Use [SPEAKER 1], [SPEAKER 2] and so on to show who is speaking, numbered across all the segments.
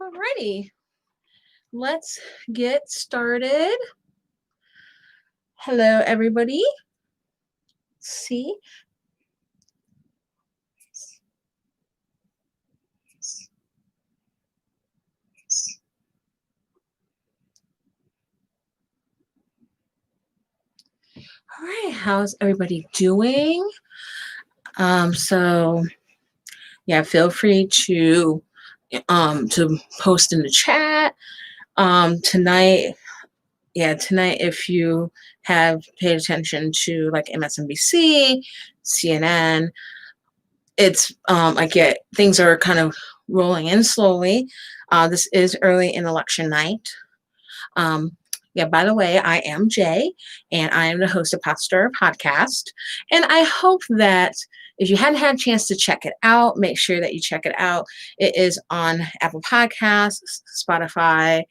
[SPEAKER 1] Alrighty, let's get started. Hello, everybody. Let's see. All right, how's everybody doing? So yeah, feel free to post in the chat. Tonight, if you have paid attention to like MSNBC, CNN, it's I get things are kind of rolling in slowly. This is early in election night. Yeah, by the way, I am Jaye, and I am the host of Potstirrer podcast. And I hope that if you hadn't had a chance to check it out, make sure that you check it out. It is on Apple Podcasts, Spotify,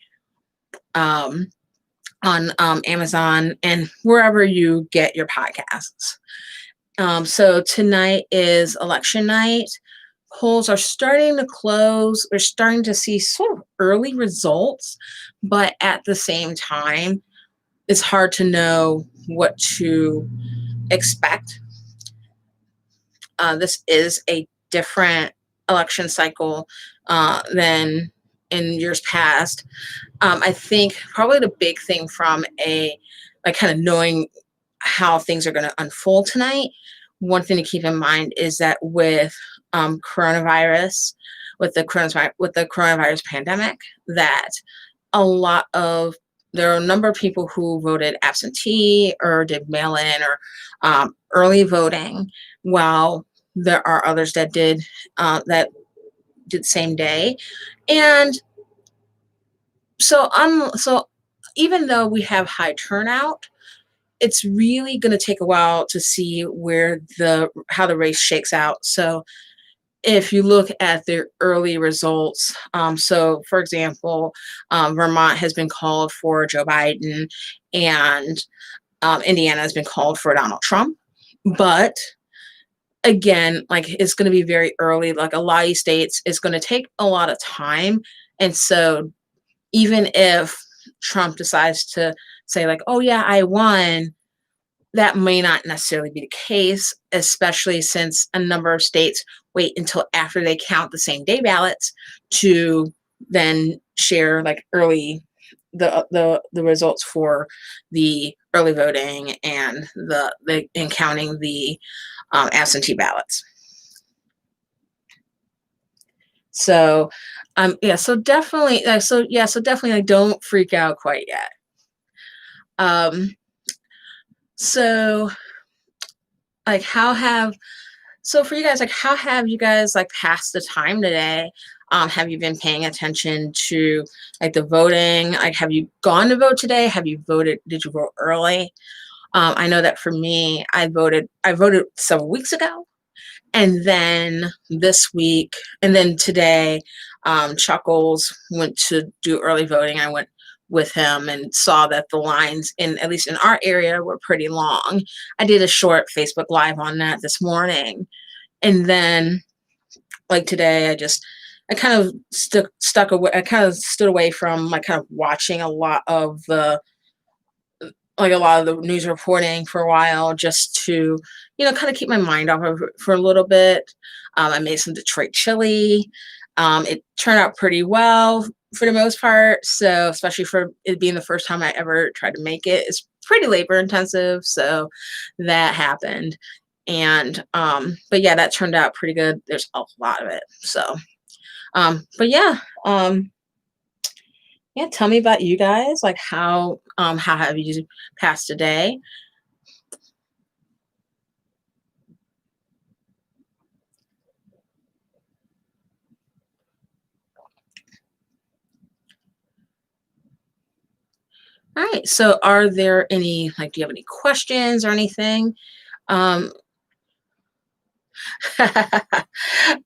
[SPEAKER 1] on Amazon, and wherever you get your podcasts. So tonight is election night. Polls are starting to close. We're starting to see sort of early results, but at the same time, it's hard to know what to expect. This is a different election cycle than in years past. I think probably the big thing from kind of knowing how things are going to unfold tonight, one thing to keep in mind is that with coronavirus, with the coronavirus pandemic, that there are a number of people who voted absentee or did mail-in or early voting, while there are others that did same day. And so even though we have high turnout, it's really going to take a while to see how the race shakes out. So if you look at the early results, so for example, Vermont has been called for Joe Biden, and Indiana has been called for Donald Trump. But again, like, it's going to be very early. Like, a lot of these states, it's going to take a lot of time. And so even if Trump decides to say like, oh yeah, I won, that may not necessarily be the case, especially since a number of states wait until after they count the same day ballots to then share like early the results for the early voting and and counting the absentee ballots. So so definitely like, don't freak out quite yet. So like for you guys, like, how have you guys like passed the time today? Have you been paying attention to like the voting? Like, have you gone to vote today? Have you voted? Did you vote early? I know that for me, I voted several weeks ago, and then this week, and then today, Chuckles went to do early voting. I went with him and saw that the lines at least in our area were pretty long. I did a short Facebook Live on that this morning. And then like today, I kind of stuck away. I kind of stood away from like kind of watching a lot of the news reporting for a while, just to, kind of keep my mind off of it for a little bit. I made some Detroit chili. It turned out pretty well for the most part. So especially for it being the first time I ever tried to make it, it's pretty labor intensive. So that happened. And but yeah, that turned out pretty good. There's a lot of it. So but yeah, tell me about you guys. Like, how have you passed a day? All right. So are there any, like, do you have any questions or anything? Um,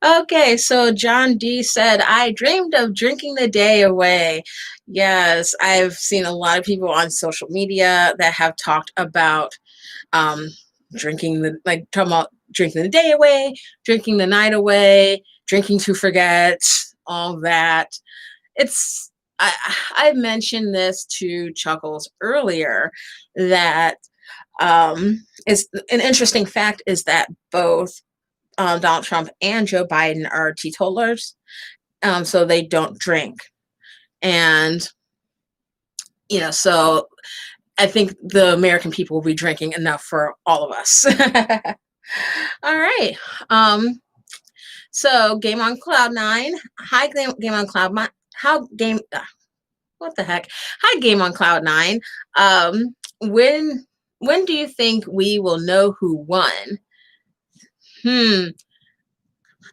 [SPEAKER 1] okay, so John D said, I dreamed of drinking the day away. Yes, I've seen a lot of people on social media that have talked about um, drinking the, like, talking about drinking the day away, drinking the night away, drinking to forget, all that. It's, I, I mentioned this to Chuckles earlier that is an interesting fact is that both Donald Trump and Joe Biden are teetotalers, so they don't drink. And, so I think the American people will be drinking enough for all of us. All right. Um, so Game on Cloud Nine. Hi, Game on Cloud. How game? What the heck? Hi, Game on Cloud Nine. Um, when do you think we will know who won? Hmm.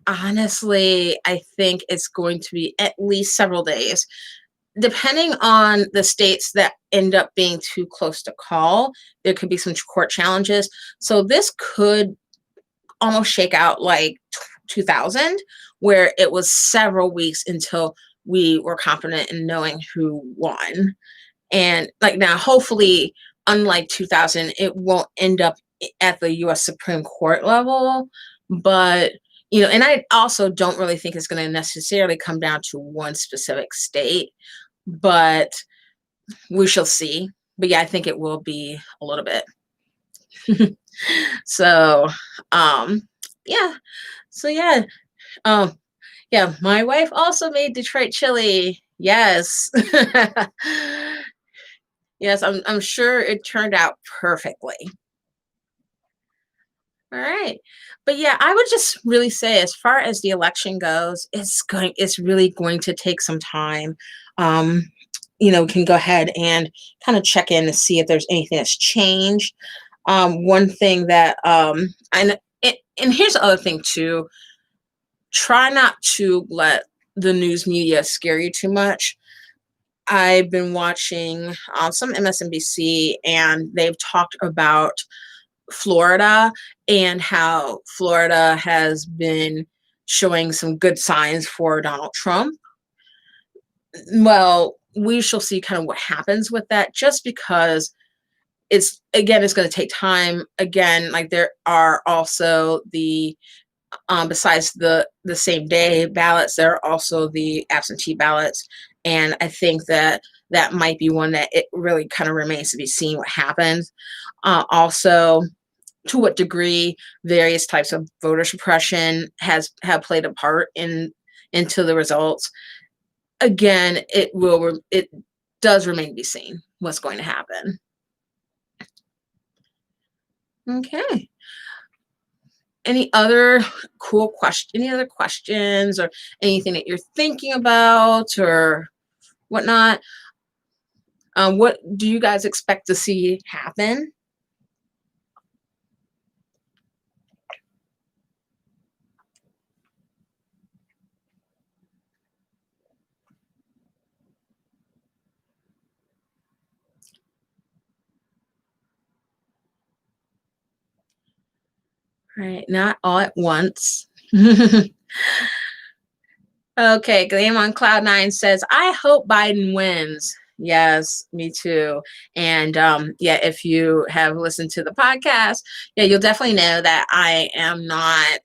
[SPEAKER 1] Honestly, I think it's going to be at least several days. Depending on the states that end up being too close to call, there could be some court challenges. So this could almost shake out like 2000, where it was several weeks until we were confident in knowing who won. And like now, hopefully, unlike 2000, it won't end up at the US Supreme Court level. But, and I also don't really think it's going to necessarily come down to one specific state, but we shall see. But yeah, I think it will be a little bit. So, um, yeah. So yeah. Um, yeah, my wife also made Detroit chili. Yes. Yes, I'm sure it turned out perfectly. All right. But yeah, I would just really say as far as the election goes, it's really going to take some time. Um, we can go ahead and kind of check in to see if there's anything that's changed. One thing that and here's the other thing too, try not to let the news media scare you too much. I've been watching some MSNBC, and they've talked about Florida and how Florida has been showing some good signs for Donald Trump. Well, we shall see kind of what happens with that, just because it's going to take time. Again, like there are also the besides the same day ballots, there are also the absentee ballots, and I think that that might be one that it really kind of remains to be seen what happens. Also, to what degree various types of voter suppression have played a part into the results. Again, it does remain to be seen what's going to happen. Okay. Any other questions or anything that you're thinking about or whatnot? What do you guys expect to see happen? Right, not all at once. Okay, Game on Cloud Nine says, I hope Biden wins. Yes, me too. And yeah, if you have listened to the podcast, yeah, you'll definitely know that I am not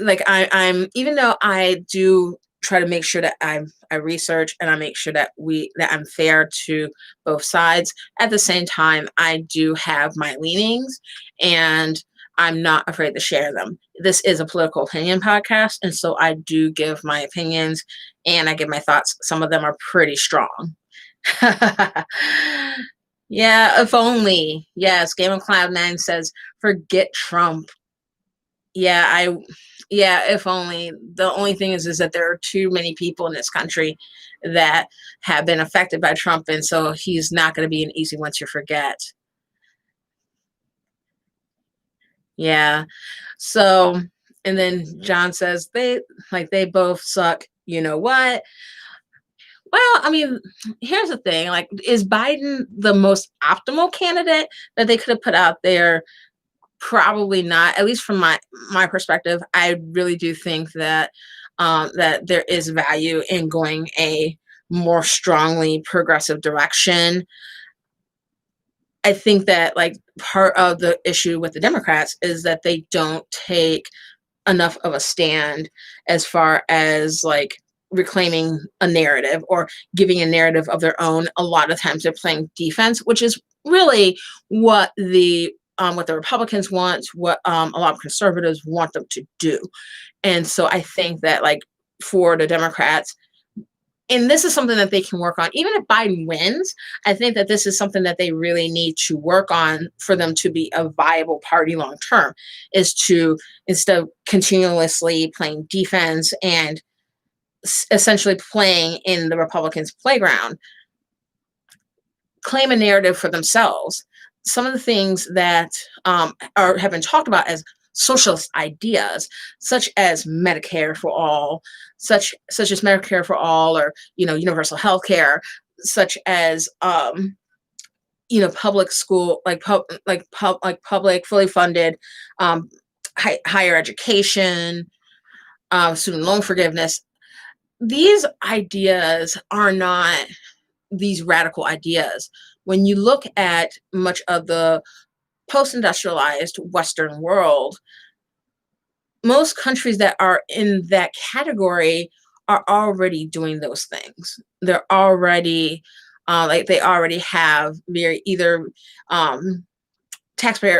[SPEAKER 1] like I'm even though I do try to make sure that I research and I make sure that I'm fair to both sides. At the same time, I do have my leanings, and I'm not afraid to share them. This is a political opinion podcast, and so I do give my opinions and I give my thoughts. Some of them are pretty strong. Yeah, if only. Yes, Game of Cloud Nine says, forget Trump. Yeah, if only. The only thing is that there are too many people in this country that have been affected by Trump, and so he's not going to be an easy one to forget. Yeah. So, and then John says they both suck. You know what? Well, I mean, here's the thing, like, is Biden the most optimal candidate that they could have put out there? Probably not, at least from my perspective. I really do think that, that there is value in going a more strongly progressive direction. I think that, like, part of the issue with the Democrats is that they don't take enough of a stand as far as, like, reclaiming a narrative or giving a narrative of their own. A lot of times they're playing defense, which is really what the Republicans want, what a lot of conservatives want them to do. And so I think that, like, for the Democrats, and this is something that they can work on. Even if Biden wins, I think that this is something that they really need to work on for them to be a viable party long term, is to, instead of continuously playing defense and essentially playing in the Republicans' playground, claim a narrative for themselves. Some of the things that have been talked about as socialist ideas, such as Medicare for all, such as Medicare for all, or universal health care, such as public school, like public, fully funded higher education, student loan forgiveness. These ideas are not these radical ideas. When you look at much of the post-industrialized Western world, most countries that are in that category are already doing those things. They're already they already have very either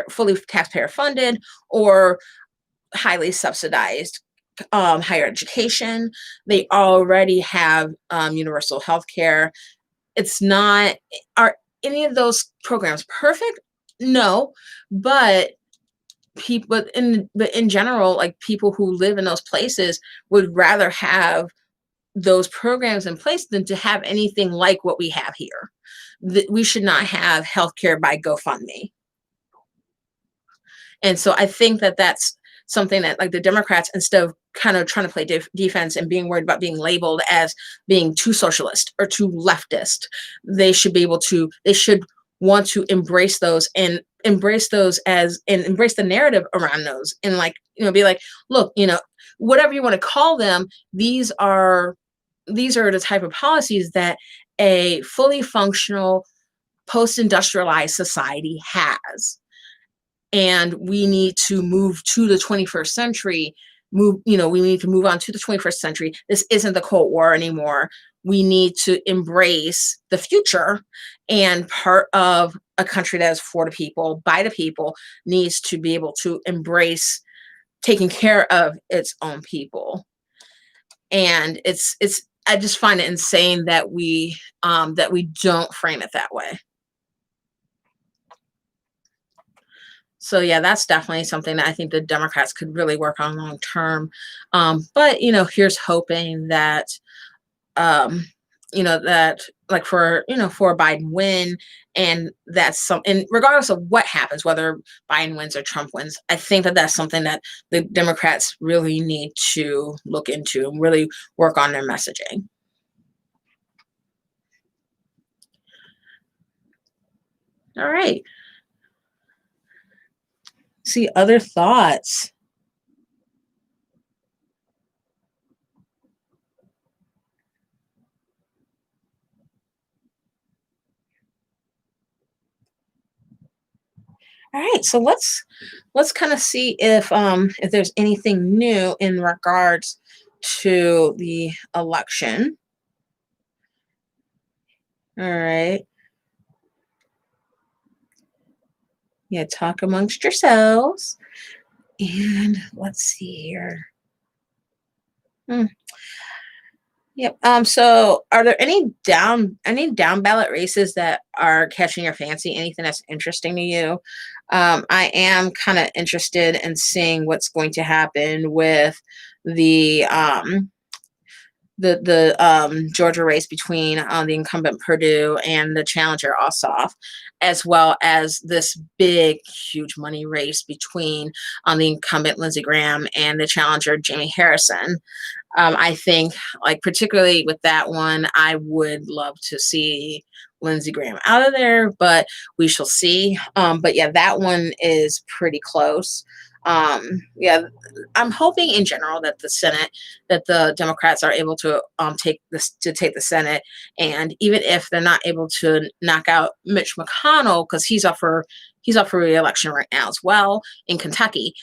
[SPEAKER 1] fully taxpayer funded or highly subsidized higher education. They already have universal health care. It's not, are any of those programs perfect? No, but in general, like, people who live in those places would rather have those programs in place than to have anything like what we have here. We should not have healthcare by GoFundMe. And so I think that that's something that, like, the Democrats, instead of kind of trying to play defense and being worried about being labeled as being too socialist or too leftist, they should want to embrace those, and embrace the narrative around those, and, like, be like, look, whatever you want to call them, these are the type of policies that a fully functional post-industrialized society has, and we need to move to the 21st century. We need to move on to the 21st century. This isn't the Cold War anymore. We need to embrace the future, and part of a country that is for the people, by the people, needs to be able to embrace taking care of its own people. And it's I just find it insane that we don't frame it that way. So yeah, that's definitely something that I think the Democrats could really work on long term. But here's hoping that, um, that, like, for a Biden win, and and regardless of what happens, whether Biden wins or Trump wins, I think that that's something that the Democrats really need to look into and really work on their messaging. All right. See, other thoughts. All right, so let's kind of see if there's anything new in regards to the election. All right. Yeah, talk amongst yourselves. And let's see here. Hmm. Yep. So are there any down ballot races that are catching your fancy? Anything that's interesting to you? I am kind of interested in seeing what's going to happen with the Georgia race between the incumbent Purdue and the challenger Ossoff. as well as this big, huge money race between the incumbent Lindsey Graham and the challenger Jamie Harrison. I think, like, particularly with that one, I would love to see Lindsey Graham out of there, but we shall see. But yeah, that one is pretty close. Yeah, I'm hoping in general that the Democrats are able to take the Senate, and even if they're not able to knock out Mitch McConnell because he's up for re-election right now as well in Kentucky.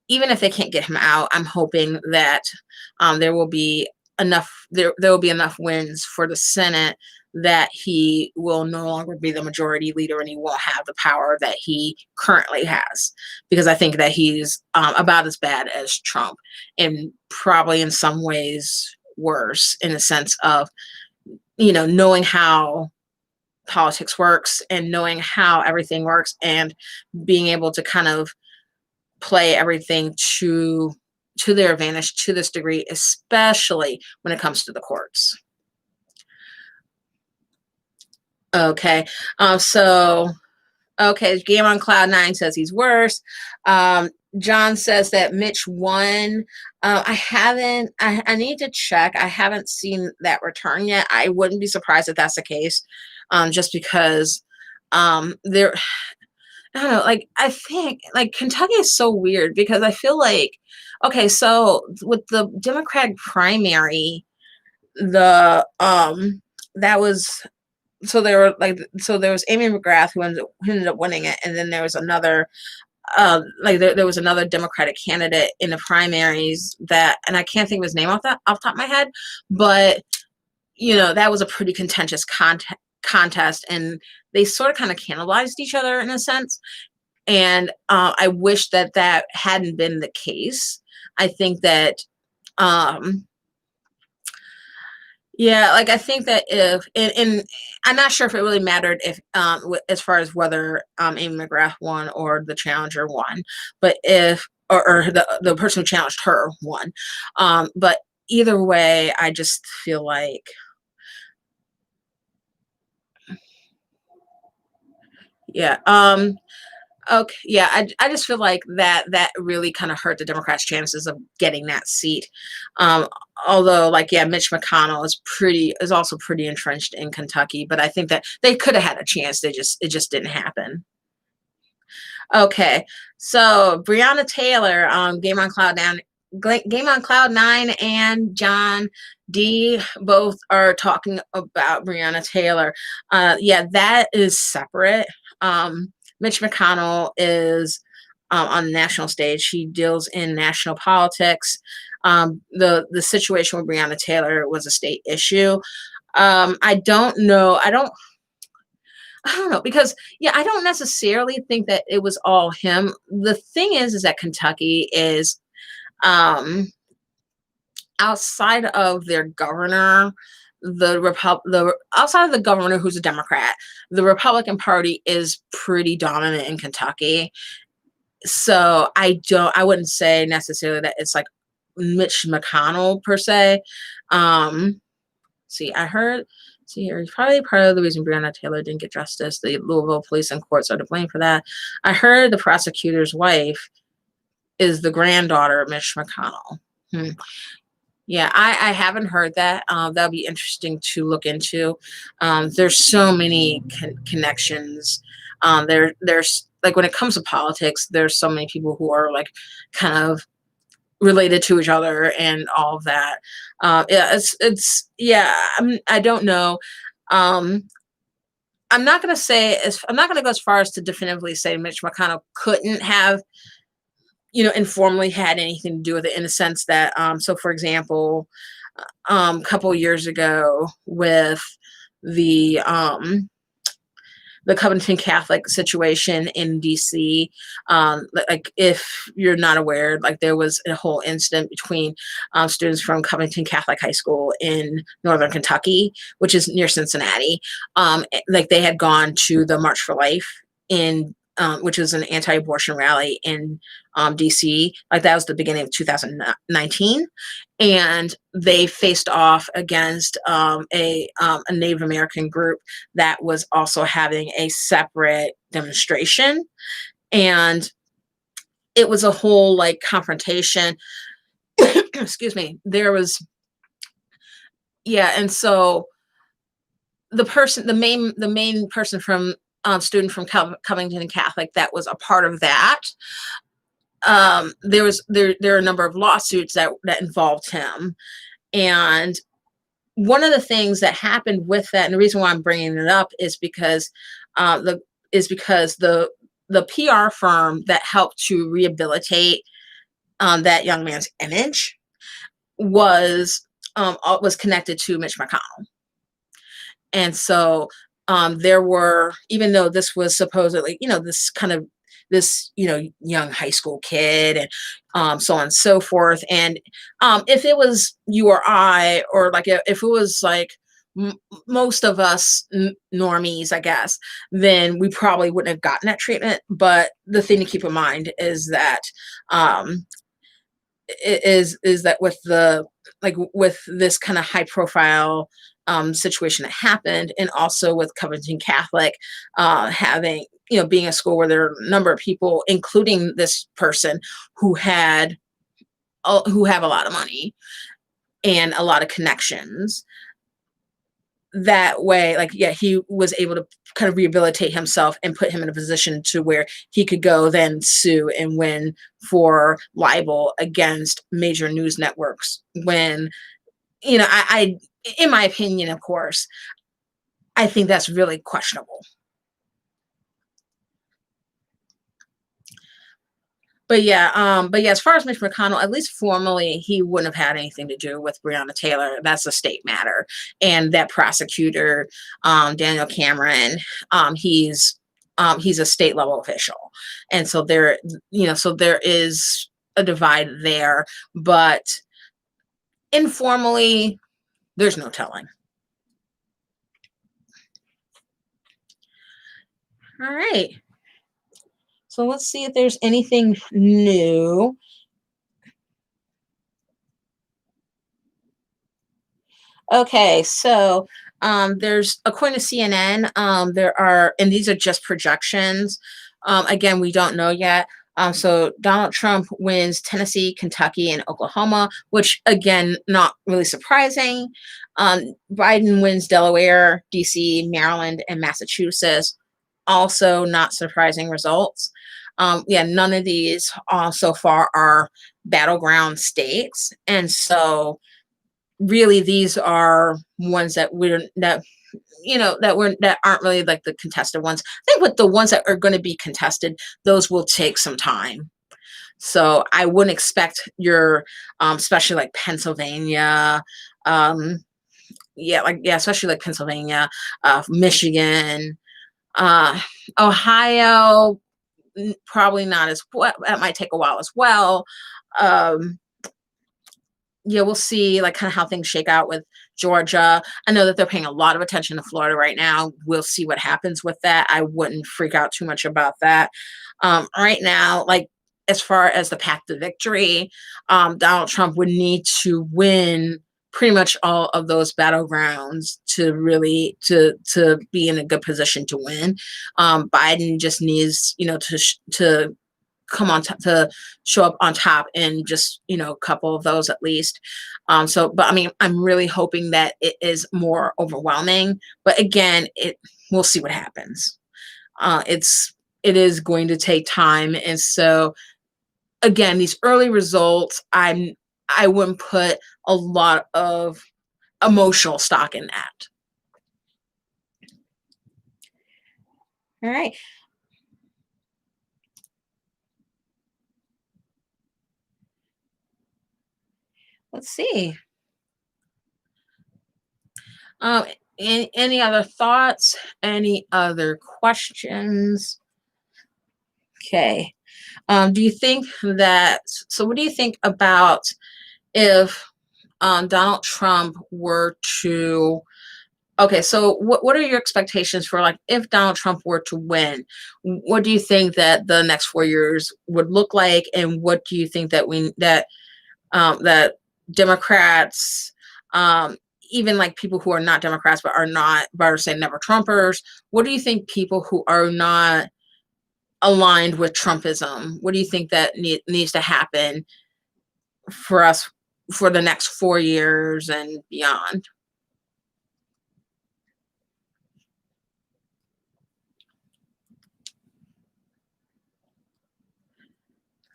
[SPEAKER 1] Even if they can't get him out, I'm hoping that there will be enough wins for the Senate that he will no longer be the majority leader and he won't have the power that he currently has. Because I think that he's about as bad as Trump, and probably in some ways worse, in the sense of, knowing how politics works and knowing how everything works and being able to kind of play everything to their advantage to this degree, especially when it comes to the courts. Okay. Game on Cloud 9 says he's worse. John says that Mitch won. I need to check. I haven't seen that return yet. I wouldn't be surprised if that's the case, just because there. I don't know. Like, I think, like, Kentucky is so weird because I feel like, okay, so with the Democratic primary, that was, there was Amy McGrath who ended up winning it, and then there was another there was another Democratic candidate in the primaries and I can't think of his name off the top of my head, but that was a pretty contentious contest, and they sort of kind of cannibalized each other in a sense. And I wish that hadn't been the case. I think that I think that if, and I'm not sure if it really mattered if, as far as whether Amy McGrath won or the challenger won, but or the person who challenged her won. But either way, I just feel like, yeah. Okay. Yeah. I just feel like that really kind of hurt the Democrats' chances of getting that seat. Although, Mitch McConnell is also pretty entrenched in Kentucky, but I think that they could have had a chance. It just didn't happen. Okay. So Breonna Taylor, Game on Cloud 9 and John D both are talking about Breonna Taylor. Yeah, that is separate. Mitch McConnell is on the national stage. He deals in national politics. The situation with Breonna Taylor was a state issue. I don't know because I don't necessarily think that it was all him. The thing is that Kentucky is outside of their governor, outside of the governor, who's a Democrat, the Republican Party is pretty dominant in Kentucky. So I wouldn't say necessarily that it's like Mitch McConnell per se. He's probably part of the reason Breonna Taylor didn't get justice. The Louisville police and courts are to blame for that. I heard the prosecutor's wife is the granddaughter of Mitch McConnell. Yeah, I haven't heard that. That'll be interesting to look into. There's so many connections. There's like, when it comes to politics, there's so many people who are like kind of related to each other and all of that. I don't know. I'm not going to go as far as to definitively say Mitch McConnell couldn't have informally had anything to do with it, in the sense that, so for example, a couple of years ago with the Covington Catholic situation in DC, like, if you're not aware, like, there was a whole incident between students from Covington Catholic High School in Northern Kentucky, which is near Cincinnati. Like, they had gone to the March for Life in which is an anti-abortion rally in DC. Like that was the beginning of 2019, and they faced off against a Native American group that was also having a separate demonstration, and it was a whole like confrontation. Excuse me. There was, yeah, and so the main person from student from Covington Catholic that was a part of that. There are a number of lawsuits that involved him, and one of the things that happened with that, and the reason why I'm bringing it up is because the the PR firm that helped to rehabilitate that young man's image was connected to Mitch McConnell. And so there were, even though this was supposedly, this kind of this, young high school kid and so on and so forth. And if it was you or I, or like if it was like most of us normies, I guess, then we probably wouldn't have gotten that treatment. But the thing to keep in mind is that is that with this kind of high profile situation that happened, and also with Covington Catholic having, being a school where there are a number of people, including this person, who have a lot of money and a lot of connections. That way, like, yeah, he was able to kind of rehabilitate himself and put him in a position to where he could go then sue and win for libel against major news networks. When, I in my opinion, of course, I think that's really questionable. But yeah, as far as Mitch McConnell, at least formally, he wouldn't have had anything to do with Breonna Taylor. That's a state matter. And that prosecutor, Daniel Cameron, he's a state level official. And so there is a divide there, but informally, there's no telling. All right. So let's see if there's anything new. Okay, so there's, according to CNN, there are, and these are just projections. Again, we don't know yet. So Donald Trump wins Tennessee, Kentucky, and Oklahoma, which, again, not really surprising. Biden wins Delaware, DC, Maryland, and Massachusetts. Also not surprising results. Yeah, none of these so far are battleground states. And so really these are ones that aren't really like the contested ones. I think with the ones that are going to be contested, those will take some time. So I wouldn't expect your especially like Pennsylvania, especially like Pennsylvania, Michigan, Ohio, probably not as well. That might take a while as well. Yeah, we'll see like kind of how things shake out with Georgia. I know that they're paying a lot of attention to Florida right now. We'll see what happens with that. I wouldn't freak out too much about that. Right now, like as far as the path to victory, Donald Trump would need to win pretty much all of those battlegrounds to really to be in a good position to win. Biden just needs, to come on to show up on top in just a couple of those at least. But I mean, I'm really hoping that it is more overwhelming, but again, we'll see what happens. It is going to take time, and so again, these early results, I wouldn't put a lot of emotional stock in that. All right. Let's see. Any other thoughts? Any other questions? Okay. Do you think that, so what do you think about if Donald Trump were to Okay, so what are your expectations for, like, if Donald Trump were to win? What do you think that the next 4 years would look like, and what do you think that Democrats, um, even like people who are not Democrats but are say never Trumpers, what do you think people who are not aligned with Trumpism? What do you think that needs to happen for us for the next 4 years and beyond?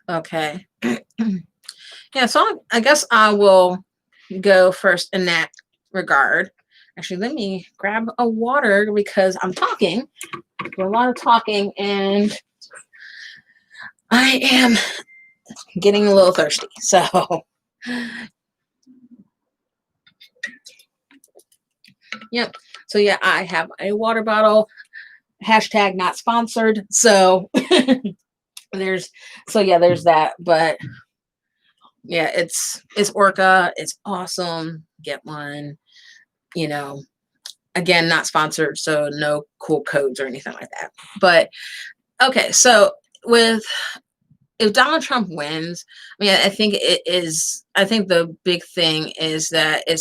[SPEAKER 1] Okay. Yeah, so I guess I will go first in that regard. Actually, let me grab a water because I'm talking. A lot of talking, and I am getting a little thirsty. So, yep. So yeah, I have a water bottle. Hashtag not sponsored. So there's there's that. But yeah, it's Orca. It's awesome. Get one. You know, again, not sponsored, so no cool codes or anything like that. But okay, so with if Donald Trump wins, I mean, I think it is. I think the big thing is that I think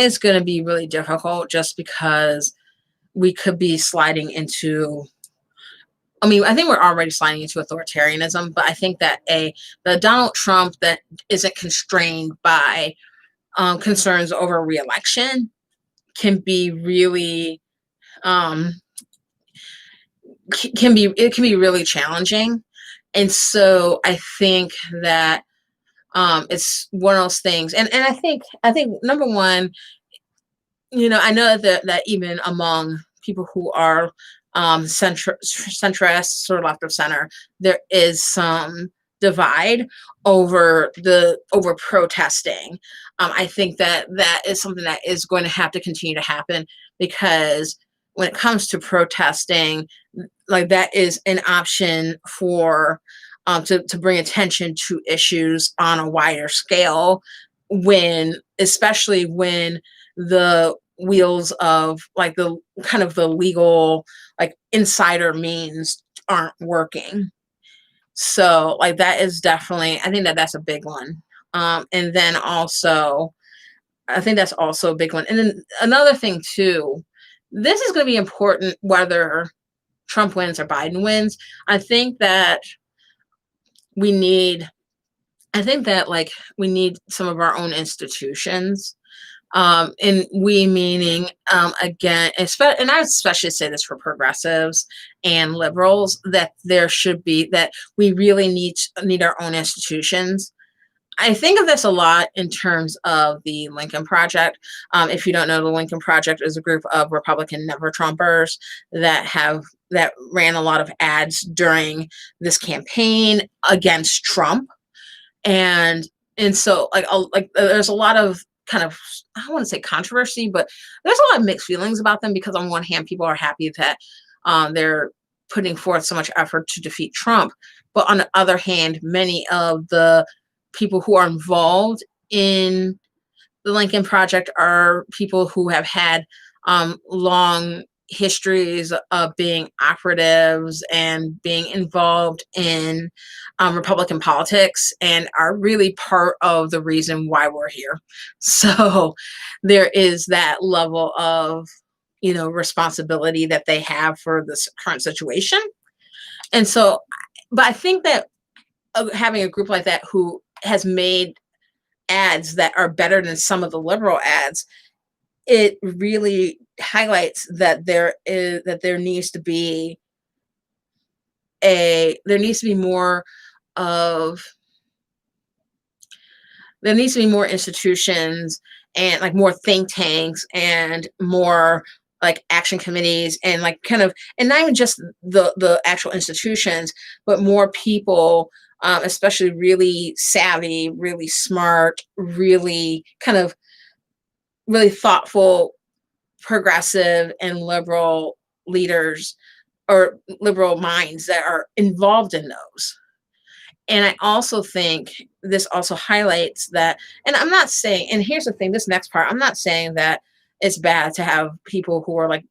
[SPEAKER 1] it's going to be really difficult just because we could be sliding into. I mean, I think we're already sliding into authoritarianism, but I think that the Donald Trump that isn't constrained by concerns over reelection can be really um, can be really challenging. And so I think that it's one of those things. And I think number one, I know that even among people who are centrist or left of center, there is some divide over protesting. I think that is something that is going to have to continue to happen because when it comes to protesting, like that is an option for to bring attention to issues on a wider scale especially when the wheels of like the kind of the legal like insider means aren't working. So like that is definitely, I think that's a big one. And then also I think that's also a big one. And then another thing too, this is going to be important whether Trump wins or Biden wins. I think that we need, I think that like we need some of our own institutions. And we meaning again, and I especially say this for progressives and liberals, that there should be that we really need our own institutions. I think of this a lot in terms of the Lincoln Project. If you don't know, the Lincoln Project is a group of Republican never Trumpers that ran a lot of ads during this campaign against Trump, and so like there's a lot of kind of, I don't want to say controversy, but there's a lot of mixed feelings about them because on one hand, people are happy that they're putting forth so much effort to defeat Trump, but on the other hand, many of the people who are involved in the Lincoln Project are people who have had long histories of being operatives and being involved in Republican politics and are really part of the reason why we're here. So there is that level of, responsibility that they have for this current situation. And so, but I think that having a group like that who has made ads that are better than some of the liberal ads, it really highlights that there needs to be more of there needs to be more institutions and like more think tanks and more like action committees and like kind of, and not even just the actual institutions, but more people, especially really savvy, really smart, really kind of really thoughtful, progressive and liberal leaders or liberal minds that are involved in those. And I also think this also highlights that, and I'm not saying, and here's the thing, this next part, I'm not saying that it's bad to have people who are like,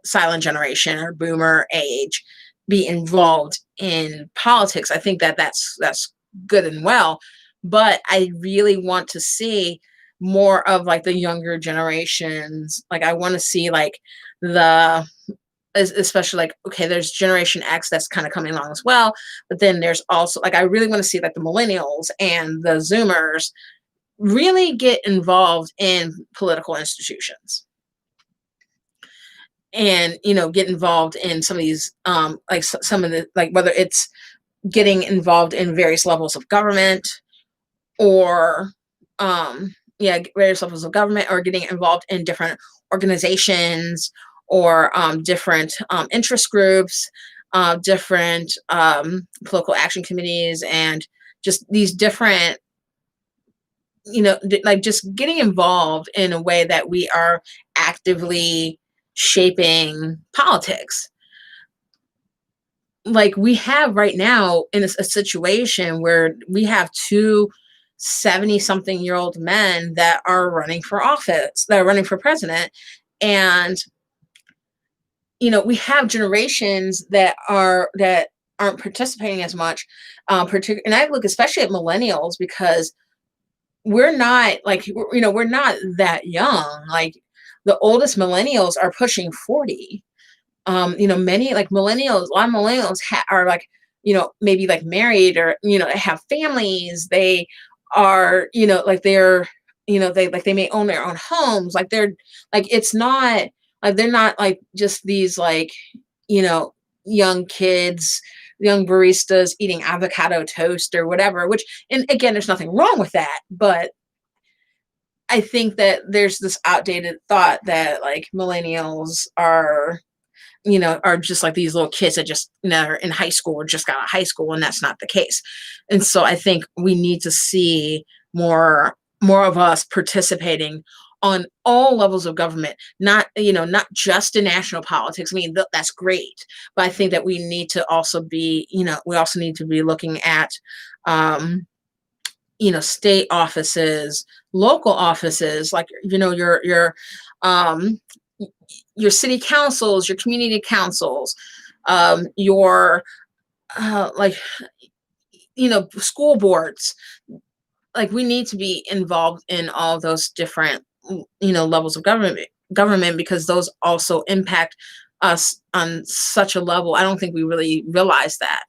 [SPEAKER 1] silent generation or boomer age be involved in politics. I think that that's good and well, but I really want to see more of like the younger generations. Like I want to see like the especially like, okay, there's Generation X that's kind of coming along as well, but then there's also like I really want to see like the millennials and the Zoomers really get involved in political institutions, and get involved in some of these like some of the, like, whether it's getting involved in various levels of government, or yeah, various levels of government, or getting involved in different organizations, or different interest groups, different political action committees, and just these different, like just getting involved in a way that we are actively shaping politics. Like we have right now in a situation where we have two 70 something year old men that are running for office, that are running for president. And, we have generations that aren't participating as much. And I look especially at millennials, because we're not like, we're not that young. Like the oldest millennials are pushing 40. Many like millennials, a lot of millennials are like, maybe like married, or, have families. They are, like they may own their own homes. Like they're like, it's not like, they're not like just these like, you know, young kids, young baristas eating avocado toast or whatever, which, and again, there's nothing wrong with that. But I think that there's this outdated thought that like millennials are just like these little kids that just, are in high school or just got out of high school, and that's not the case. And so I think we need to see more of us participating on all levels of government, not just in national politics. I mean, that's great, but I think that we need to also be, we also need to be looking at, state offices, local offices, like, um, your city councils, your community councils, your like, school boards. Like we need to be involved in all those different, levels of government, because those also impact us on such a level. I don't think we really realize that.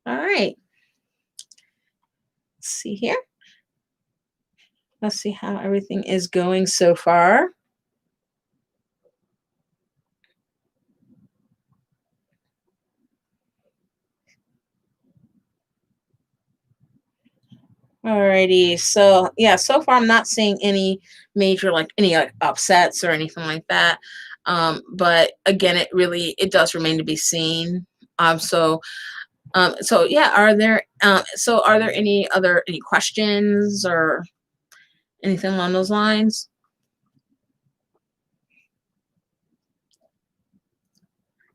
[SPEAKER 1] All right. Let's see here. Let's see how everything is going so far. Alrighty. So yeah, so far I'm not seeing any major, like any like upsets or anything like that. But again, it does remain to be seen. So yeah, are there any questions or anything along those lines?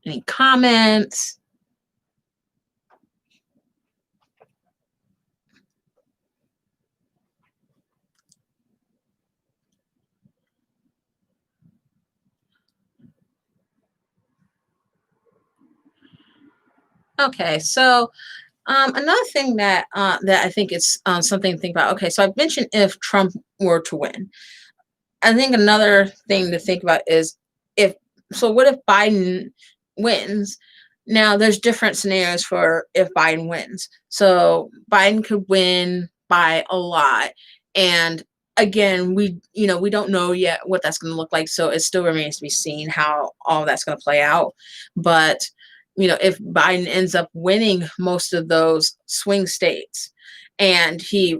[SPEAKER 1] Any comments? Okay, so another thing that I think is something to think about. Okay, so I've mentioned if Trump were to win. I think another thing to think about is if what if Biden wins? Now there's different scenarios for if Biden wins. So Biden could win by a lot. And again, we don't know yet what that's going to look like. So it still remains to be seen how all that's going to play out. But if Biden ends up winning most of those swing states, and he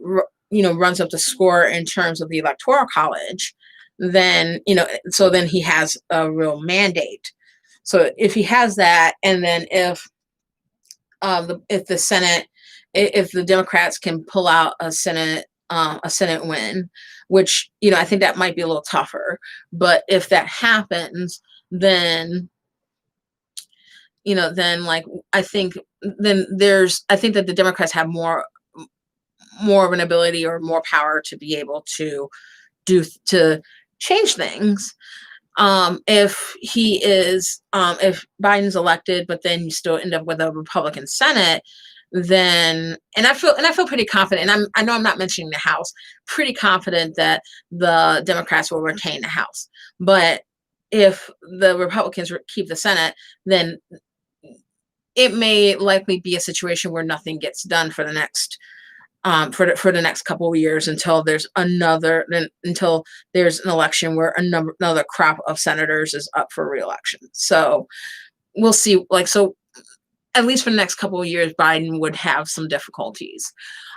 [SPEAKER 1] runs up the score in terms of the electoral college, then so then he has a real mandate. So if he has that, and then if the Senate, if the Democrats can pull out a Senate win, which I think that might be a little tougher, but if that happens, then then like I think I think that the Democrats have more of an ability or more power to be able to to change things. If Biden's elected, but then you still end up with a Republican Senate, then and I feel pretty confident. And I know I'm not mentioning the House. Pretty confident that the Democrats will retain the House. But if the Republicans keep the Senate, then it may likely be a situation where nothing gets done for the next for the next couple of years until there's until there's an election where another crop of senators is up for reelection. So we'll see. So at least for the next couple of years, Biden would have some difficulties.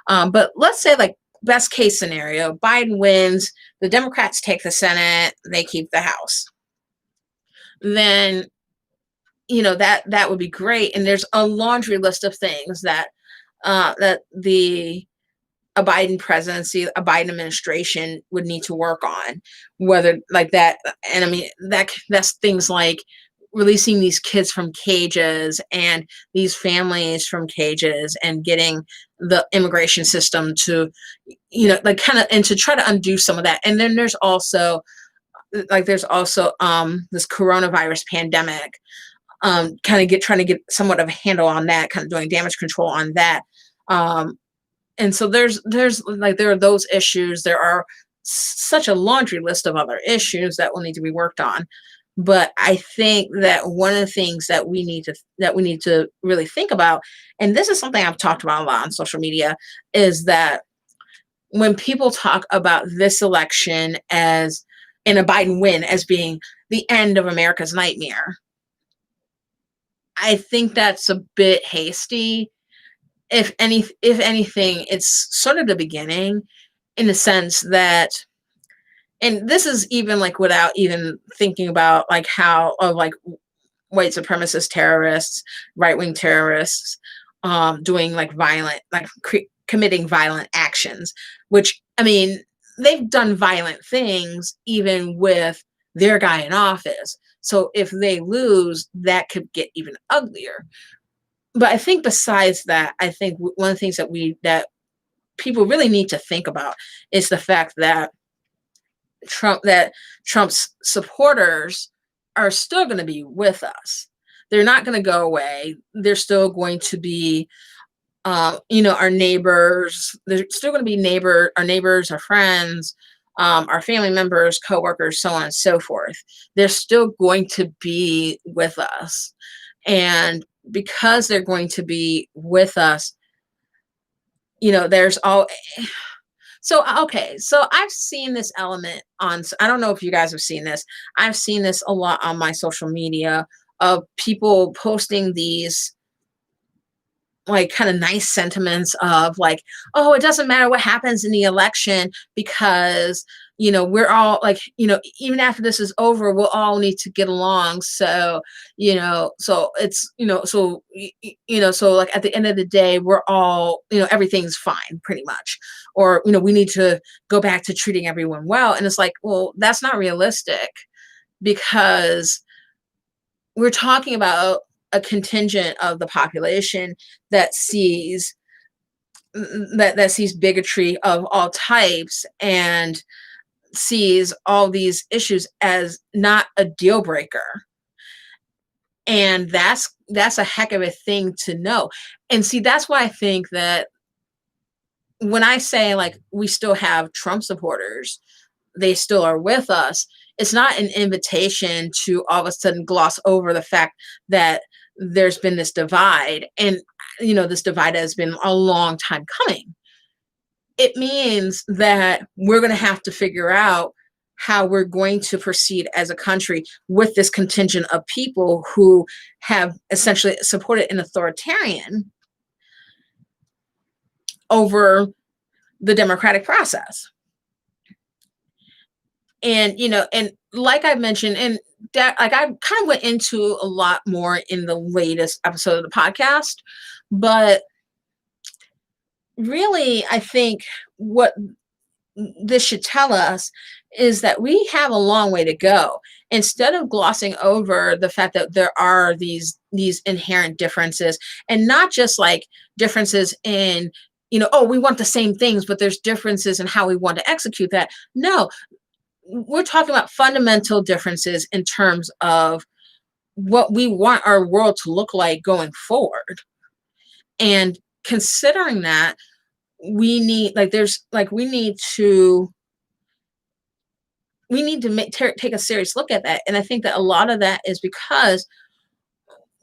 [SPEAKER 1] But let's say like best case scenario, Biden wins, the Democrats take the Senate, they keep the House. Then that would be great. And there's a laundry list of things that a Biden presidency, a Biden administration would need to work on, whether like that. And I mean, that's things like releasing these kids from cages and these families from cages and getting the immigration system to, like kind of, and to try to undo some of that. And then there's also this coronavirus pandemic, trying to get somewhat of a handle on that, kind of doing damage control on that. And so there are those issues. There are such a laundry list of other issues that will need to be worked on. But I think that one of the things that we need to really think about, and this is something I've talked about a lot on social media, is that when people talk about this election and a Biden win as being the end of America's nightmare, I think that's a bit hasty. If anything, it's sort of the beginning, in the sense that, and this is even like without even thinking about like how of like white supremacist terrorists, right-wing terrorists, doing like committing violent actions, which, I mean, they've done violent things even with their guy in office. So if they lose, that could get even uglier. But I think besides that, I think one of the things that people really need to think about is the fact that Trump's supporters are still going to be with us. They're not going to go away. They're still going to be, our neighbors. They're still going to be our neighbors, our friends, our family members, coworkers, so on and so forth. They're still going to be with us. And because they're going to be with us, there's all. So, okay. So I've seen this element I don't know if you guys have seen this. I've seen this a lot on my social media of people posting these like kind of nice sentiments of like, oh, it doesn't matter what happens in the election because, we're all like, even after this is over, we'll all need to get along. So, so it's, so like at the end of the day, we're all, everything's fine pretty much. Or, we need to go back to treating everyone well. And it's like, well, that's not realistic, because we're talking about a contingent of the population that sees bigotry of all types and sees all these issues as not a deal breaker. And that's a heck of a thing to know. And see, that's why I think that when I say like we still have Trump supporters, they still are with us, it's not an invitation to all of a sudden gloss over the fact that there's been this divide, and this divide has been a long time coming. It means that we're going to have to figure out how we're going to proceed as a country with this contingent of people who have essentially supported an authoritarian over the democratic process. And, and like I mentioned, and that, like, I kind of went into a lot more in the latest episode of the podcast, but really, I think what this should tell us is that we have a long way to go. Instead of glossing over the fact that there are these inherent differences, and not just like differences in, oh, we want the same things, but there's differences in how we want to execute that. No, we're talking about fundamental differences in terms of what we want our world to look like going forward. And considering that, we need like there's like we need to take a serious look at that. And I think that a lot of that is because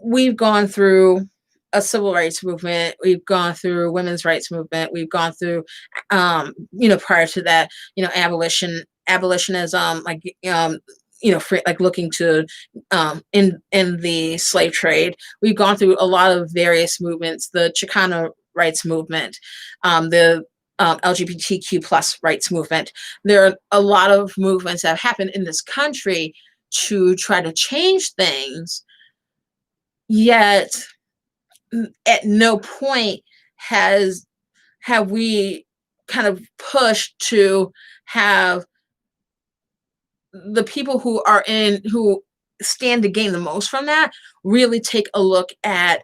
[SPEAKER 1] we've gone through a civil rights movement, we've gone through women's rights movement, we've gone through, prior to that, abolitionism, like looking to in the slave trade. We've gone through a lot of various movements, the Chicano rights movement, the LGBTQ plus rights movement. There are a lot of movements that have happened in this country to try to change things, yet at no point have we kind of pushed to have the people who stand to gain the most from that really take a look at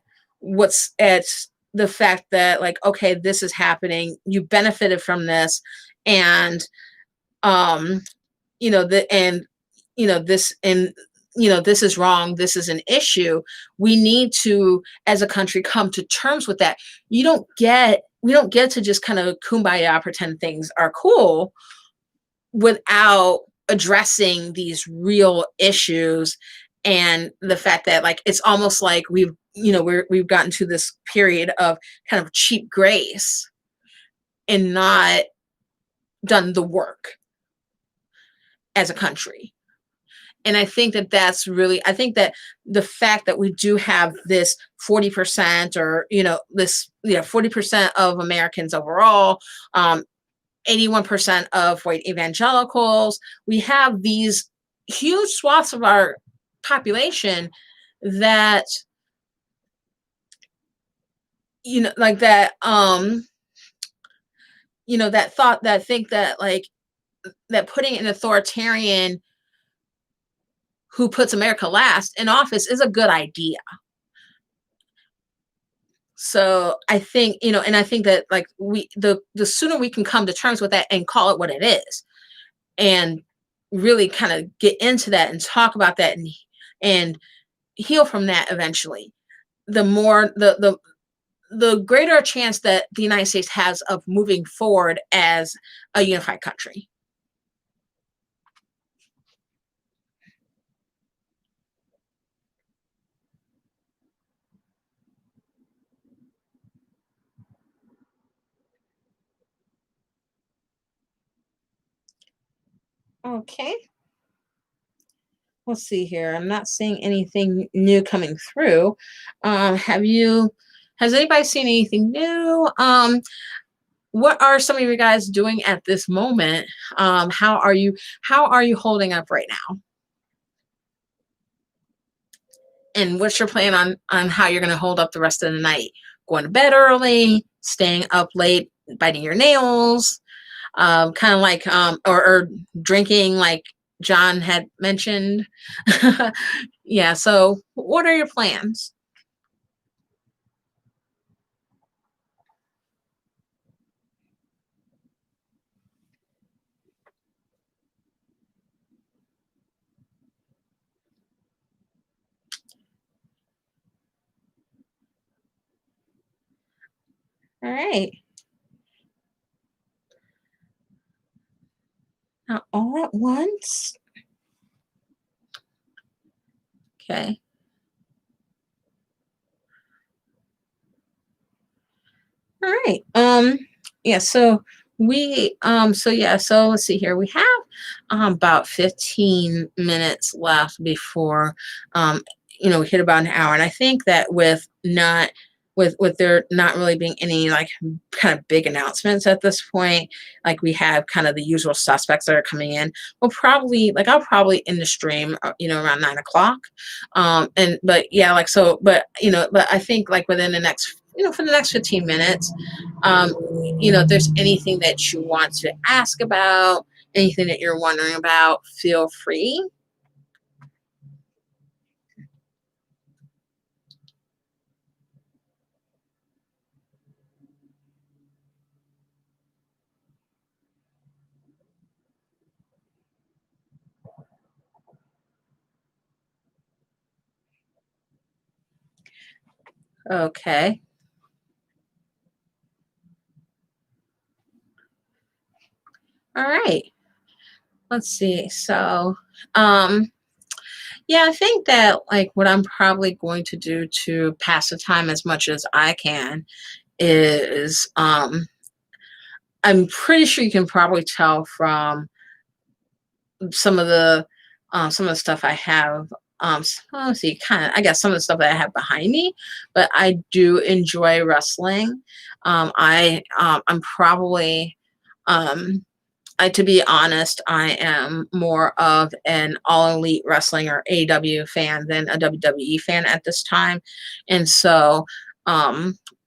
[SPEAKER 1] the fact that, like, okay, this is happening, you benefited from this, and this is wrong, this is an issue. We need to, as a country, come to terms with that. We don't get to just kind of kumbaya pretend things are cool without addressing these real issues. And the fact that, like, it's almost like we've gotten to this period of kind of cheap grace and not done the work as a country. And I think that I think that the fact that we do have this 40% or, 40% of Americans overall, 81% of white evangelicals, we have these huge swaths of our population that, that think that, like, that putting an authoritarian who puts America last in office is a good idea. So I think, and I think that, like, the sooner we can come to terms with that and call it what it is, and really kind of get into that and talk about that and heal from that eventually, the more the greater a chance that the United States has of moving forward as a unified country. Okay. Let's see here. I'm not seeing anything new coming through. Has anybody seen anything new? What are some of you guys doing at this moment? How are you holding up right now? And what's your plan on how you're going to hold up the rest of the night? Going to bed early, staying up late, biting your nails, kind of like, or drinking, like John had mentioned. Yeah. So what are your plans? All right. Not all at once. Okay. All right. Yeah, so so let's see here. We have about 15 minutes left before we hit about an hour. And I think that with there not really being any, like, kind of big announcements at this point, like, we have kind of the usual suspects that are coming in. I'll probably end the stream, around 9 o'clock. But I think, like, within the next for the next 15 minutes. If there's anything that you want to ask about, anything that you're wondering about, feel free. Okay. All right. Let's see. So, yeah, I think that like what I'm probably going to do to pass the time as much as I can is I'm pretty sure you can probably tell from some of the stuff I have. Let's see, kind of, I guess some of the stuff that I have behind me, but I do enjoy wrestling. I'm probably to be honest, I am more of an all elite wrestling or AEW fan than a WWE fan at this time. And so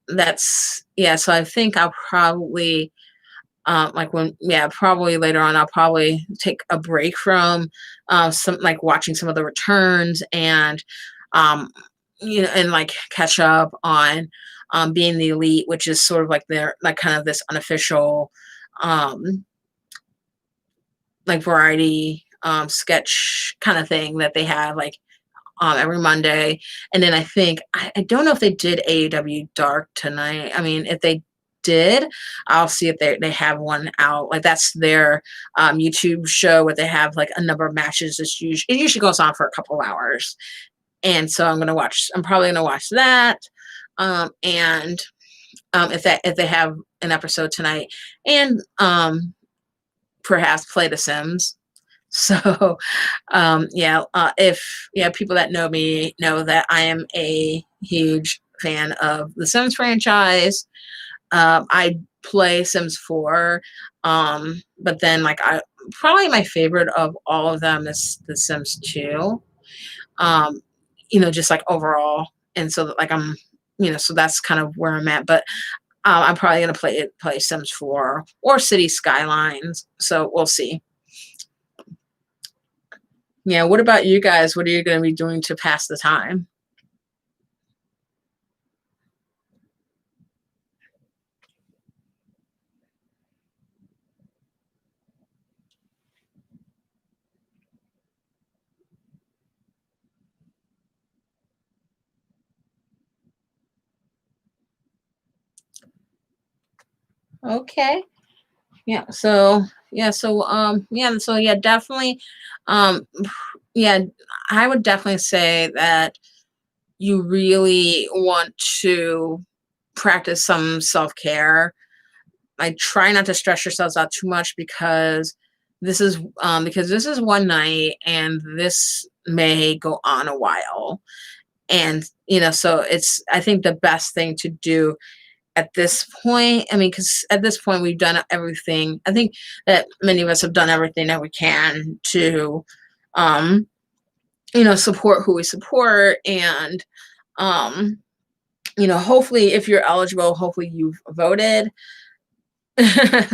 [SPEAKER 1] that's, yeah, so I think I'll probably probably later on, I'll probably take a break from some like watching some of the returns and, um, and like catch up on being the elite, which is sort of like their like kind of this unofficial um, like variety sketch kind of thing that they have like every Monday. And then I think I don't know if they did AEW Dark tonight. I mean, if they did, I'll see if they have one out. Like that's their YouTube show where they have like a number of matches. It usually goes on for a couple of hours, and so I'm probably gonna watch that. And if they have an episode tonight, and perhaps play The Sims. So, if people that know me know that I am a huge fan of the Sims franchise. I play Sims 4, but then like I probably my favorite of all of them is The Sims 2. Um, just like overall, and so like so that's kind of where I'm at. But I'm probably gonna play Sims 4 or City Skylines. So we'll see. Yeah, what about you guys? What are you going to be doing to pass the time? Okay. Yeah. So definitely um yeah, I would definitely say that you really want to practice some self-care. I try not to stress yourselves out too much because this is one night and this may go on a while. And so it's I think the best thing to do at this point, I mean, because at this point we've done everything. I think that many of us have done everything that we can to um support who we support. And um hopefully if you're eligible, hopefully you've voted.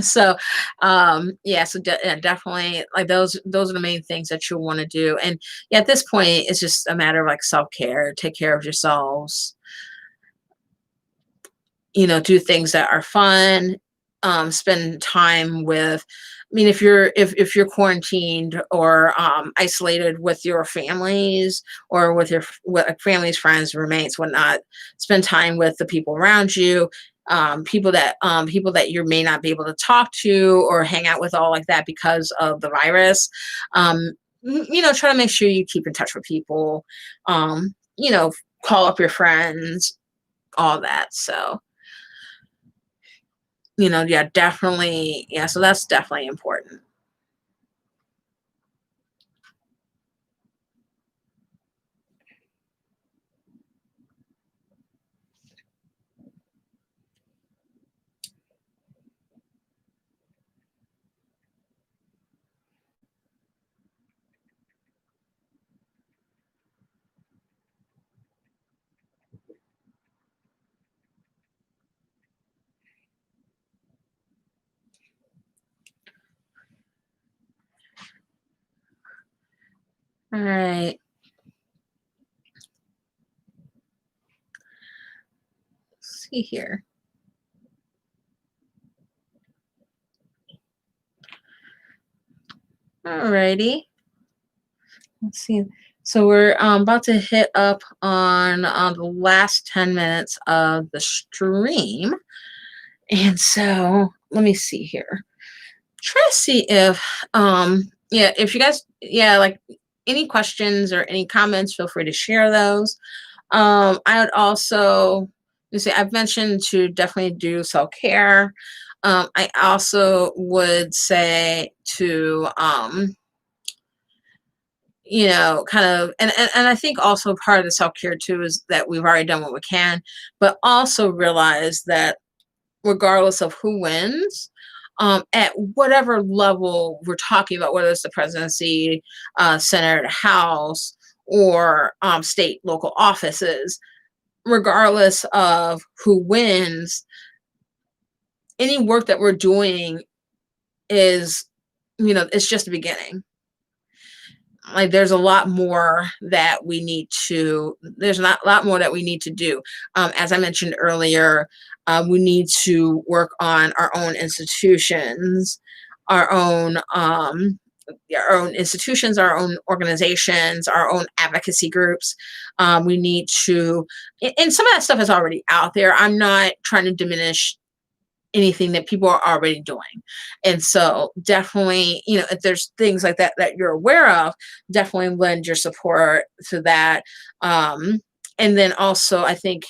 [SPEAKER 1] So definitely like those are the main things that you'll want to do. And yeah, at this point it's just a matter of like self-care. Take care of yourselves, do things that are fun, spend time with, I mean, if you're quarantined or isolated with your families or with your families, friends, roommates, whatnot, spend time with the people around you, people that you may not be able to talk to or hang out with all like that because of the virus. Try to make sure you keep in touch with people. Call up your friends, all that. So yeah, definitely. Yeah, so that's definitely important. All right. Let's see here. All righty. Let's see. So we're about to hit up on the last 10 minutes of the stream. And so let me see here. Try to see if yeah, if you guys, yeah, like any questions or any comments, feel free to share those. I would also, you see, I've mentioned to definitely do self-care. I also would say to kind of, and I think also part of the self-care too is that we've already done what we can, but also realize that regardless of who wins, at whatever level we're talking about, whether it's the presidency, Senate, House, or state, local offices, regardless of who wins, any work that we're doing is, it's just the beginning. Like there's a lot more that we need to there's not a lot more that we need to do. As I mentioned earlier, we need to work on our own our own institutions, our own organizations, our own advocacy groups. We need to, and some of that stuff is already out there. I'm not trying to diminish anything that people are already doing. And so definitely, if there's things like that that you're aware of, definitely lend your support to that. And then also I think,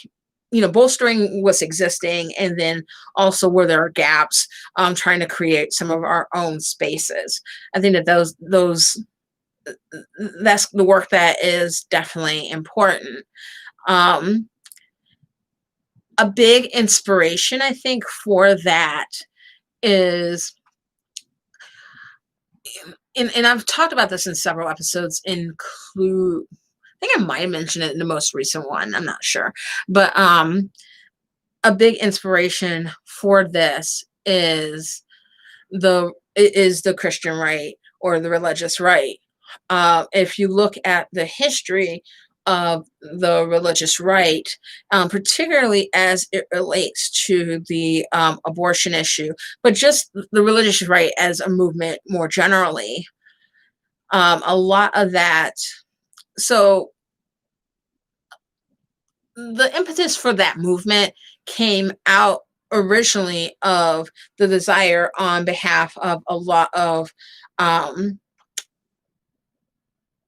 [SPEAKER 1] bolstering what's existing, and then also where there are gaps, trying to create some of our own spaces. I think that that's the work that is definitely important. A big inspiration, I think, for that is, and I've talked about this in several episodes, include, I think I might have mentioned it in the most recent one, I'm not sure, but a big inspiration for this is the Christian right, or the religious right. If you look at the history of the religious right, particularly as it relates to the abortion issue, but just the religious right as a movement more generally, a lot of that. So the impetus for that movement came out originally of the desire on behalf of a lot of um,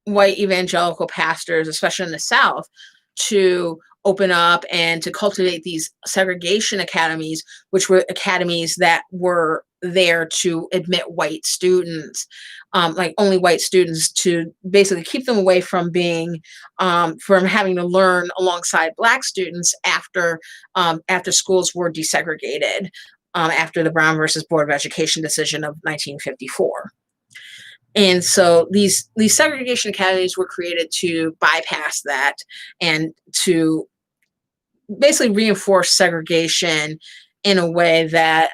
[SPEAKER 1] white evangelical pastors, especially in the South, to open up and to cultivate these segregation academies, which were academies that were there to admit white students, like only white students, to basically keep them away from being, from having to learn alongside Black students after schools were desegregated, after the Brown versus Board of Education decision of 1954. And so these segregation academies were created to bypass that and to basically reinforce segregation in a way that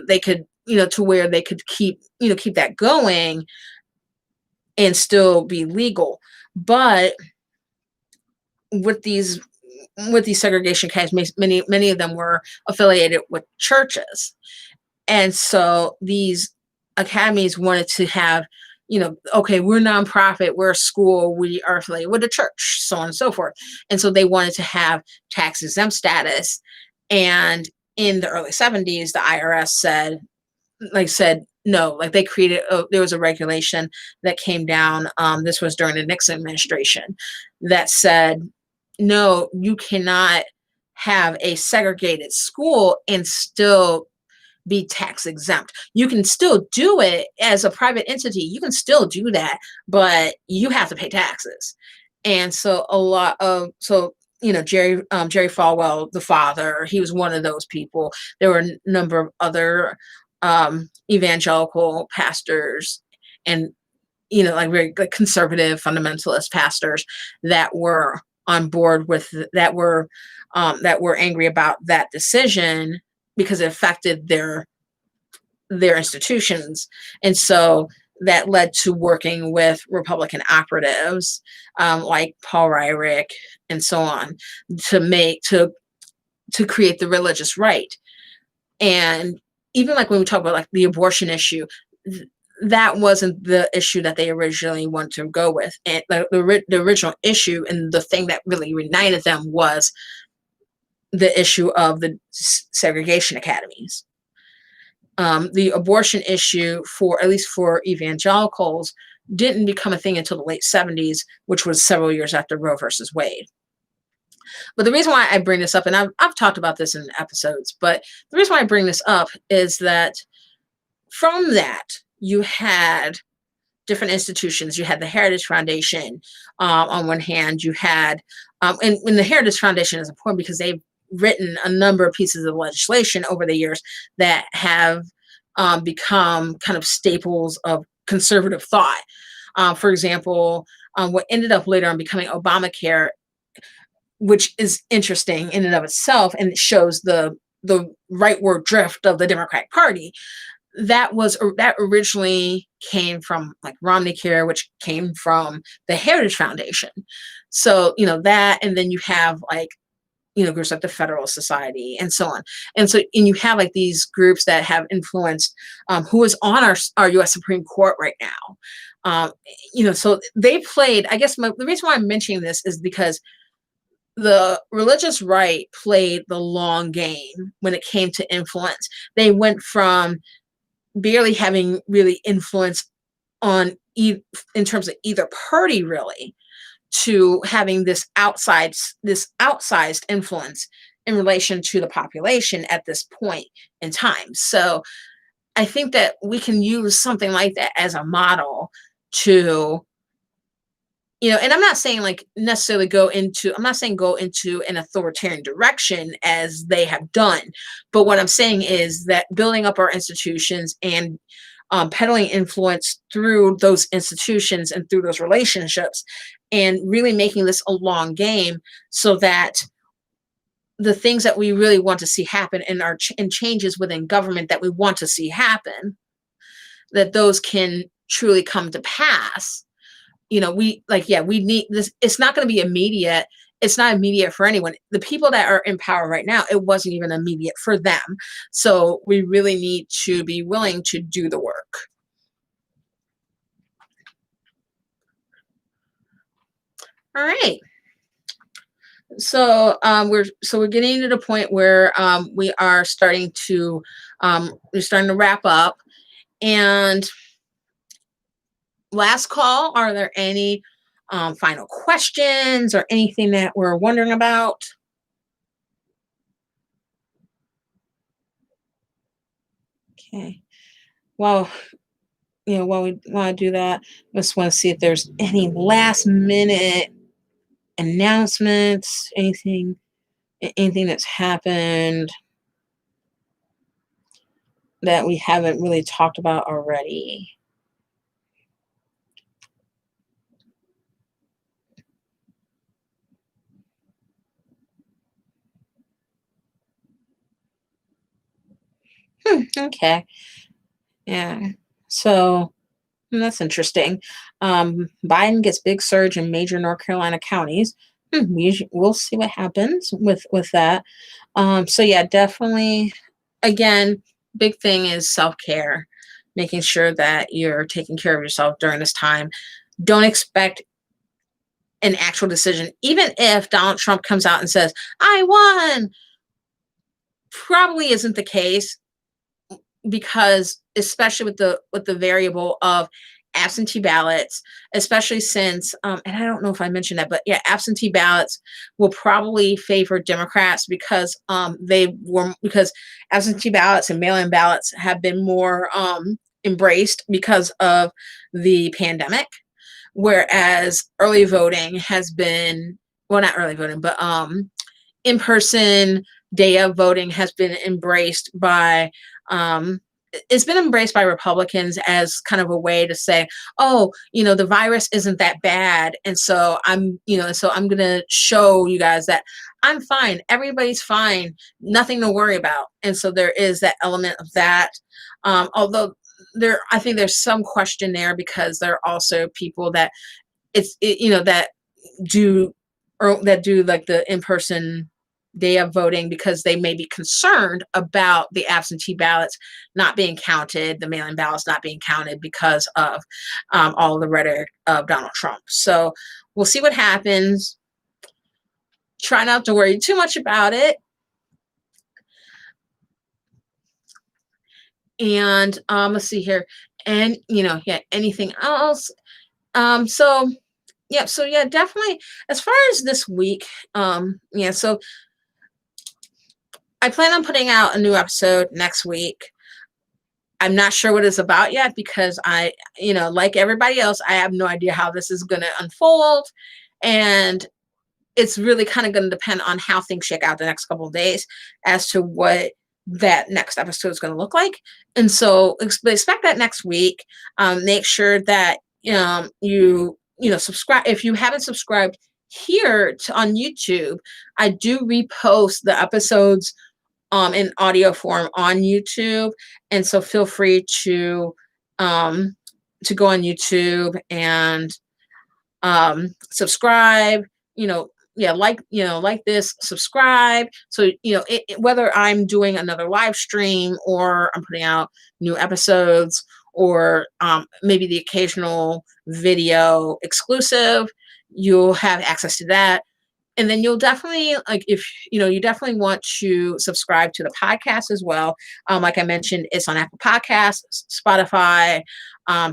[SPEAKER 1] they could, to where they could keep that going and still be legal. But with these segregation academies, many of them were affiliated with churches, and so these academies wanted to have, okay, we're nonprofit, we're a school, we are affiliated with a church, so on and so forth. And so they wanted to have tax exempt status. And in the early 70s, the IRS said no, like they created, there was a regulation that came down. This was during the Nixon administration, that said, no, you cannot have a segregated school and still be tax exempt. You can still do it as a private entity. You can still do that, but you have to pay taxes. And so Jerry Falwell, the father, he was one of those people. There were a number of other evangelical pastors, and like very conservative fundamentalist pastors that were on board with that were angry about that decision because it affected their institutions. And so that led to working with Republican operatives like Paul Ryrick and so on to create the religious right. And even like when we talk about like the abortion issue, that wasn't the issue that they originally wanted to go with. And the original issue and the thing that really united them was the issue of the segregation academies. The abortion issue, for at least for evangelicals, didn't become a thing until the late 70s, which was several years after Roe versus Wade. But the reason why I bring this up, and I've talked about this in episodes, but the reason why I bring this up is that from that, you had different institutions. You had the Heritage Foundation on one hand. You had, and the Heritage Foundation is important because they've written a number of pieces of legislation over the years that have become kind of staples of conservative thought. For example, what ended up later on becoming Obamacare, which is interesting in and of itself, and it shows the rightward drift of the Democratic Party. That originally came from like Romney Care, which came from the Heritage Foundation. So, that, and then you have like, groups like the Federalist Society and so on. And you have like these groups that have influenced who is on our U.S. Supreme Court right now. So they played, I guess the reason why I'm mentioning this is because the religious right played the long game when it came to influence. They went from barely having really influence on in terms of either party really, to having this outsized influence in relation to the population at this point in time. So I think that we can use something like that as a model to, and I'm not saying like necessarily go into an authoritarian direction as they have done. But what I'm saying is that building up our institutions and peddling influence through those institutions and through those relationships, and really making this a long game, so that the things that we really want to see happen and changes within government that we want to see happen, that those can truly come to pass. We need this. It's not going to be immediate. It's not immediate for anyone. The people that are in power right now, it wasn't even immediate for them. So we really need to be willing to do the work. All right. So we're getting to the point where we are starting to wrap up. And last call, are there any final questions or anything that we're wondering about? Okay. Well, while I do that, I just want to see if there's any last minute announcements, anything that's happened that we haven't really talked about already. Okay. Yeah. So that's interesting. Biden gets big surge in major North Carolina counties. We'll see what happens with that. So yeah, definitely. Again, big thing is self-care, making sure that you're taking care of yourself during this time. Don't expect an actual decision, even if Donald Trump comes out and says, "I won." Probably isn't the case, because especially with the variable of absentee ballots, especially since and I don't know if I mentioned that, but yeah, absentee ballots will probably favor Democrats because absentee ballots and mail-in ballots have been more embraced because of the pandemic, whereas early voting has been, well, not early voting, but in-person day of voting has been embraced by it's been embraced by Republicans as kind of a way to say, oh, the virus isn't that bad. And so I'm going to show you guys that I'm fine. Everybody's fine. Nothing to worry about. And so there is that element of that. Although I think there's some question there, because there are also people that that do, or that do like the in-person day of voting, because they may be concerned about the absentee ballots not being counted, the mail-in ballots not being counted, because of all the rhetoric of Donald Trump. So we'll see what happens. Try not to worry too much about it. And let's see here. And anything else? So yeah, definitely. As far as this week, so I plan on putting out a new episode next week. I'm not sure what it's about yet, because like everybody else, I have no idea how this is going to unfold. And it's really kind of going to depend on how things shake out the next couple of days as to what that next episode is going to look like. And so expect that next week. Make sure that you subscribe. If you haven't subscribed here on YouTube, I do repost the episodes in audio form on YouTube. And so feel free to go on YouTube and subscribe, like this, subscribe. So, whether I'm doing another live stream, or I'm putting out new episodes, or maybe the occasional video exclusive, you'll have access to that. And then you'll definitely, if you definitely want to subscribe to the podcast as well. Like I mentioned, it's on Apple Podcasts, Spotify,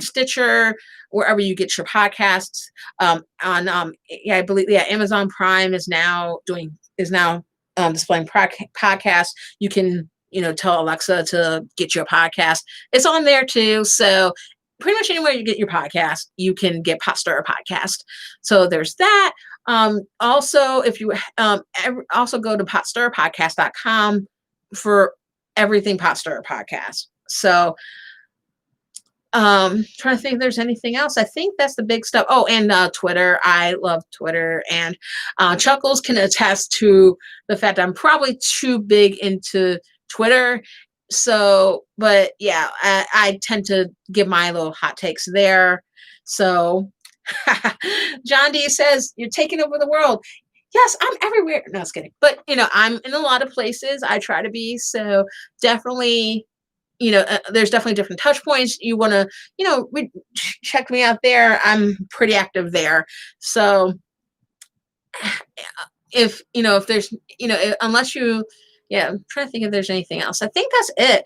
[SPEAKER 1] Stitcher, wherever you get your podcasts. I believe Amazon Prime is now displaying podcasts. You can tell Alexa to get your podcast. It's on there too. So pretty much anywhere you get your podcast, you can get Potstirrer podcast. So there's that. Also, if you also go to potstirrerpodcast.com for everything Potstirrer podcast. So trying to think if there's anything else. I think that's the big stuff. Oh, and Twitter. I love Twitter, and Chuckles can attest to the fact that I'm probably too big into Twitter. So, but yeah, I tend to give my little hot takes there. So John D says, you're taking over the world. Yes, I'm everywhere. No, I was kidding. But, I'm in a lot of places. I try to be. So definitely, there's definitely different touch points. You want to, check me out there. I'm pretty active there. So if there's, unless you, I'm trying to think if there's anything else. I think that's it.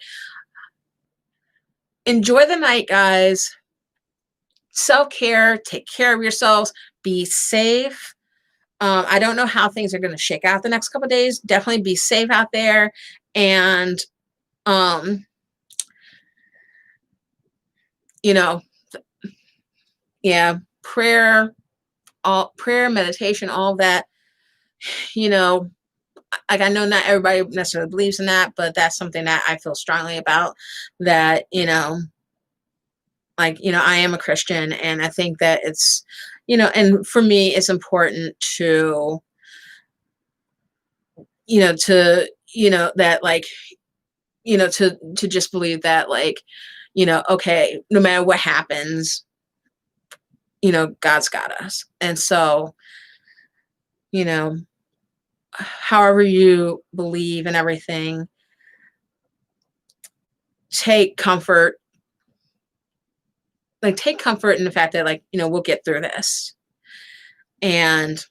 [SPEAKER 1] Enjoy the night, guys. Self-care, take care of yourselves, be safe. I don't know how things are going to shake out the next couple of days. Definitely be safe out there. And, prayer, meditation, all that, I know not everybody necessarily believes in that, but that's something that I feel strongly about, that, I am a Christian, and I think that it's, and for me, it's important to, that to just believe that, okay, no matter what happens, God's got us. And so, however you believe and everything, take comfort in the fact that, we'll get through this. And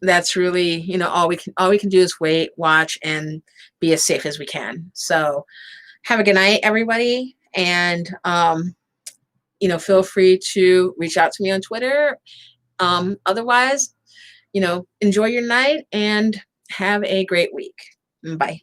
[SPEAKER 1] that's really, all we can do is wait, watch, and be as safe as we can. So have a good night, everybody. And, feel free to reach out to me on Twitter. Otherwise, enjoy your night and have a great week. Bye.